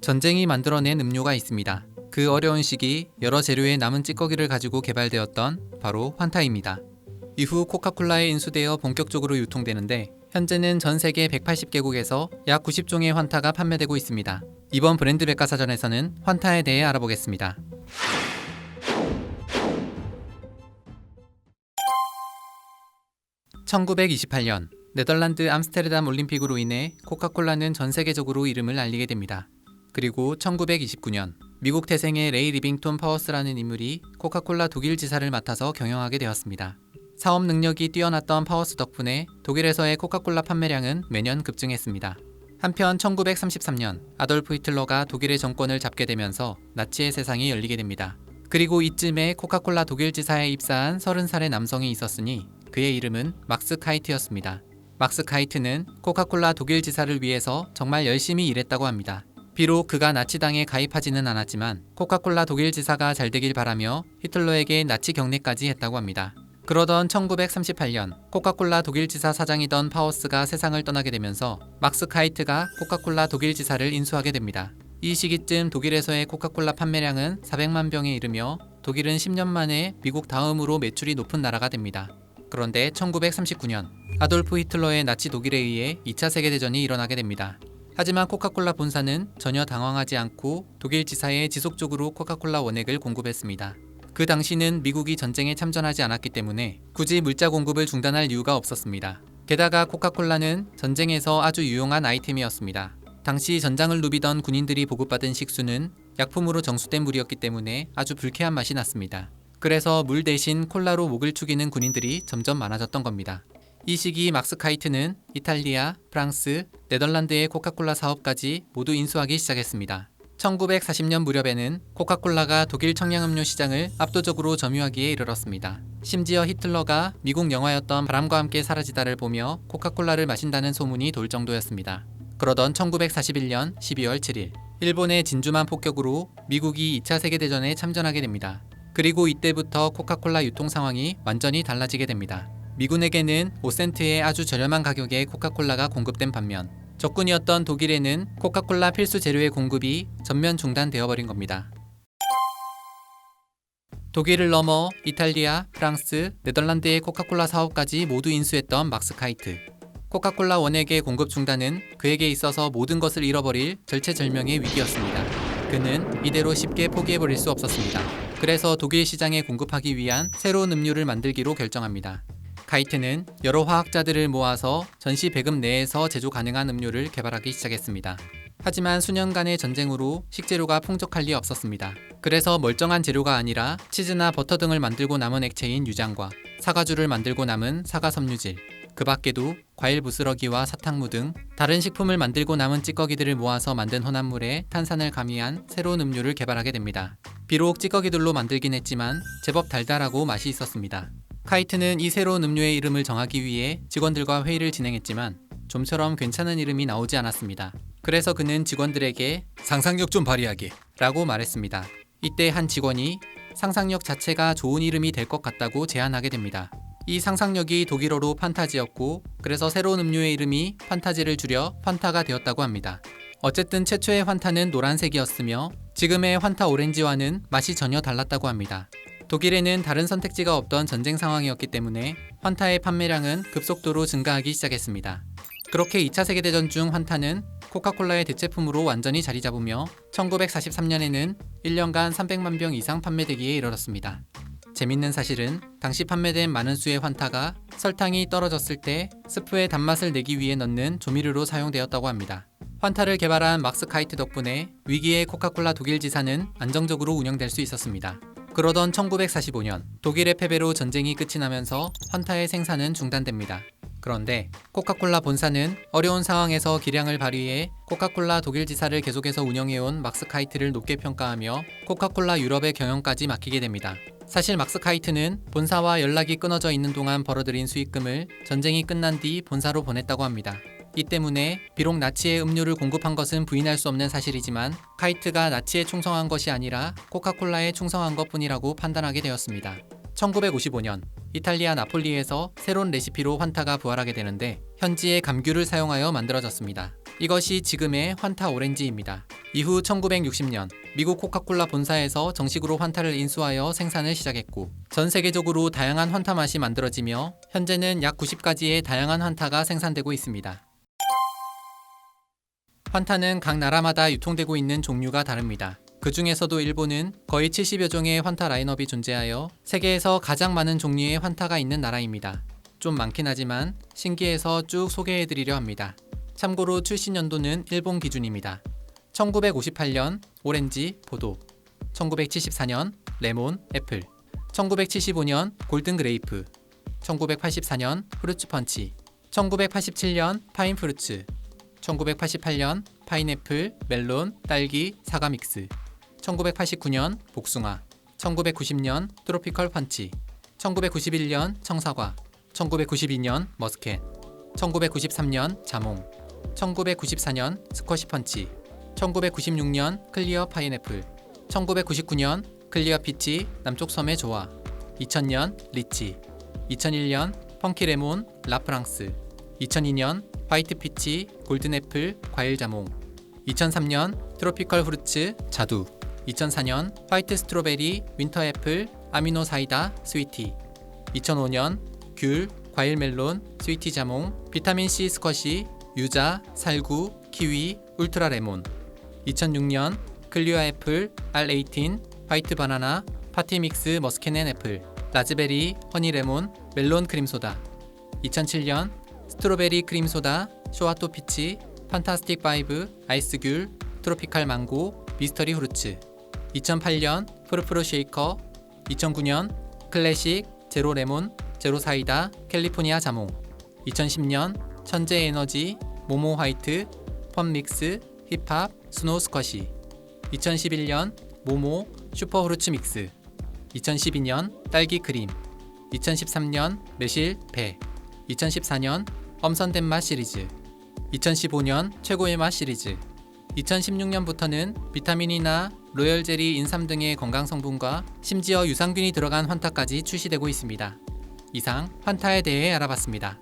전쟁이 만들어낸 음료가 있습니다. 그 어려운 시기 여러 재료의 남은 찌꺼기를 가지고 개발되었던 바로 환타입니다. 이후 코카콜라에 인수되어 본격적으로 유통되는데 현재는 전 세계 180개국에서 약 90종의 환타가 판매되고 있습니다. 이번 브랜드 백과사전에서는 환타에 대해 알아보겠습니다. 1928년 네덜란드 암스테르담 올림픽으로 인해 코카콜라는 전 세계적으로 이름을 알리게 됩니다. 그리고 1929년 미국 태생의 레이 리빙톤 파워스라는 인물이 코카콜라 독일 지사를 맡아서 경영하게 되었습니다. 사업 능력이 뛰어났던 파워스 덕분에 독일에서의 코카콜라 판매량은 매년 급증했습니다. 한편 1933년 아돌프 히틀러가 독일의 정권을 잡게 되면서 나치의 세상이 열리게 됩니다. 그리고 이쯤에 코카콜라 독일 지사에 입사한 30살의 남성이 있었으니 그의 이름은 막스 카이트였습니다. 막스 카이트는 코카콜라 독일 지사를 위해서 정말 열심히 일했다고 합니다. 비록 그가 나치당에 가입하지는 않았지만 코카콜라 독일 지사가 잘 되길 바라며 히틀러에게 나치 경례까지 했다고 합니다. 그러던 1938년 코카콜라 독일 지사 사장이던 파워스가 세상을 떠나게 되면서 막스 카이트가 코카콜라 독일 지사를 인수하게 됩니다. 이 시기쯤 독일에서의 코카콜라 판매량은 400만 병에 이르며 독일은 10년 만에 미국 다음으로 매출이 높은 나라가 됩니다. 그런데 1939년 아돌프 히틀러의 나치 독일에 의해 2차 세계대전이 일어나게 됩니다. 하지만 코카콜라 본사는 전혀 당황하지 않고 독일 지사에 지속적으로 코카콜라 원액을 공급했습니다. 그 당시는 미국이 전쟁에 참전하지 않았기 때문에 굳이 물자 공급을 중단할 이유가 없었습니다. 게다가 코카콜라는 전쟁에서 아주 유용한 아이템이었습니다. 당시 전장을 누비던 군인들이 보급받은 식수는 약품으로 정수된 물이었기 때문에 아주 불쾌한 맛이 났습니다. 그래서 물 대신 콜라로 목을 축이는 군인들이 점점 많아졌던 겁니다. 이 시기 막스 카이트는 이탈리아, 프랑스, 네덜란드의 코카콜라 사업까지 모두 인수하기 시작했습니다. 1940년 무렵에는 코카콜라가 독일 청량음료 시장을 압도적으로 점유하기에 이르렀습니다. 심지어 히틀러가 미국 영화였던 바람과 함께 사라지다를 보며 코카콜라를 마신다는 소문이 돌 정도였습니다. 그러던 1941년 12월 7일 일본의 진주만 폭격으로 미국이 2차 세계대전에 참전하게 됩니다. 그리고 이때부터 코카콜라 유통 상황이 완전히 달라지게 됩니다. 미군에게는 5센트의 아주 저렴한 가격에 코카콜라가 공급된 반면 적군이었던 독일에는 코카콜라 필수 재료의 공급이 전면 중단되어 버린 겁니다. 독일을 넘어 이탈리아, 프랑스, 네덜란드의 코카콜라 사업까지 모두 인수했던 막스 카이트. 코카콜라 원액의 공급 중단은 그에게 있어서 모든 것을 잃어버릴 절체절명의 위기였습니다. 그는 이대로 쉽게 포기해버릴 수 없었습니다. 그래서 독일 시장에 공급하기 위한 새로운 음료를 만들기로 결정합니다. 카이트는 여러 화학자들을 모아서 전시 배급 내에서 제조 가능한 음료를 개발하기 시작했습니다. 하지만 수년간의 전쟁으로 식재료가 풍족할 리 없었습니다. 그래서 멀쩡한 재료가 아니라 치즈나 버터 등을 만들고 남은 액체인 유장과 사과주를 만들고 남은 사과 섬유질, 그 밖에도 과일 부스러기와 사탕무 등 다른 식품을 만들고 남은 찌꺼기들을 모아서 만든 혼합물에 탄산을 가미한 새로운 음료를 개발하게 됩니다. 비록 찌꺼기들로 만들긴 했지만 제법 달달하고 맛이 있었습니다. 카이트는 이 새로운 음료의 이름을 정하기 위해 직원들과 회의를 진행했지만 좀처럼 괜찮은 이름이 나오지 않았습니다. 그래서 그는 직원들에게 상상력 좀 발휘하게 라고 말했습니다. 이때 한 직원이 상상력 자체가 좋은 이름이 될 것 같다고 제안하게 됩니다. 이 상상력이 독일어로 판타지였고 그래서 새로운 음료의 이름이 판타지를 줄여 환타가 되었다고 합니다. 어쨌든 최초의 환타는 노란색이었으며 지금의 환타 오렌지와는 맛이 전혀 달랐다고 합니다. 독일에는 다른 선택지가 없던 전쟁 상황이었기 때문에 환타의 판매량은 급속도로 증가하기 시작했습니다. 그렇게 2차 세계대전 중 환타는 코카콜라의 대체품으로 완전히 자리 잡으며 1943년에는 1년간 300만 병 이상 판매되기에 이르렀습니다. 재밌는 사실은 당시 판매된 많은 수의 환타가 설탕이 떨어졌을 때 스프의 단맛을 내기 위해 넣는 조미료로 사용되었다고 합니다. 환타를 개발한 막스 카이트 덕분에 위기의 코카콜라 독일 지사는 안정적으로 운영될 수 있었습니다. 그러던 1945년 독일의 패배로 전쟁이 끝이 나면서 환타의 생산은 중단됩니다. 그런데 코카콜라 본사는 어려운 상황에서 기량을 발휘해 코카콜라 독일 지사를 계속해서 운영해온 막스 카이트를 높게 평가하며 코카콜라 유럽의 경영까지 맡기게 됩니다. 사실 막스 카이트는 본사와 연락이 끊어져 있는 동안 벌어들인 수익금을 전쟁이 끝난 뒤 본사로 보냈다고 합니다. 이 때문에 비록 나치에 음료를 공급한 것은 부인할 수 없는 사실이지만 카이트가 나치에 충성한 것이 아니라 코카콜라에 충성한 것뿐이라고 판단하게 되었습니다. 1955년 이탈리아 나폴리에서 새로운 레시피로 환타가 부활하게 되는데 현지의 감귤을 사용하여 만들어졌습니다. 이것이 지금의 환타 오렌지입니다. 이후 1960년 미국 코카콜라 본사에서 정식으로 환타를 인수하여 생산을 시작했고 전 세계적으로 다양한 환타 맛이 만들어지며 현재는 약 90가지의 다양한 환타가 생산되고 있습니다. 환타는 각 나라마다 유통되고 있는 종류가 다릅니다. 그 중에서도 일본은 거의 70여 종의 환타 라인업이 존재하여 세계에서 가장 많은 종류의 환타가 있는 나라입니다. 좀 많긴 하지만 신기해서 쭉 소개해드리려 합니다. 참고로 출시 연도는 일본 기준입니다. 1958년 오렌지, 포도, 1974년 레몬, 애플, 1975년 골든 그레이프, 1984년 프루츠 펀치, 1987년 파인 프루츠, 1988년 파인애플, 멜론, 딸기, 사과 믹스, 1989년 복숭아, 1990년 트로피컬 펀치, 1991년 청사과, 1992년 머스켓, 1993년 자몽, 1994년 스쿼시 펀치, 1996년 클리어 파인애플, 1999년 클리어 피치 남쪽 섬의 조화, 2000년 리치, 2001년 펑키 레몬 라프랑스, 2002년 화이트 피치 골든 애플 과일 자몽, 2003년 트로피컬 후르츠 자두, 2004년 화이트 스트로베리 윈터 애플 아미노 사이다 스위티, 2005년 귤 과일 멜론 스위티 자몽 비타민C 스쿼시 유자 살구 키위 울트라 레몬, 2006년 클리어 애플 R18 화이트 바나나 파티 믹스 머스켓 앤 애플 라즈베리 허니 레몬 멜론 크림 소다, 2007년 스트로베리 크림 소다 쇼아토 피치 판타스틱 5 아이스 귤 트로피칼 망고 미스터리 후르츠, 2008년 프루프루 쉐이커, 2009년 클래식 제로 레몬 제로 사이다 캘리포니아 자몽, 2010년 천재 에너지 모모 화이트 펀 믹스 힙합 스노우 스쿼시, 2011년 모모 슈퍼 후르츠 믹스, 2012년 딸기 크림, 2013년 매실 배, 2014년 엄선된 맛 시리즈, 2015년 최고의 맛 시리즈, 2016년부터는 비타민이나 로열 젤리 인삼 등의 건강 성분과 심지어 유산균이 들어간 환타까지 출시되고 있습니다. 이상 환타에 대해 알아봤습니다.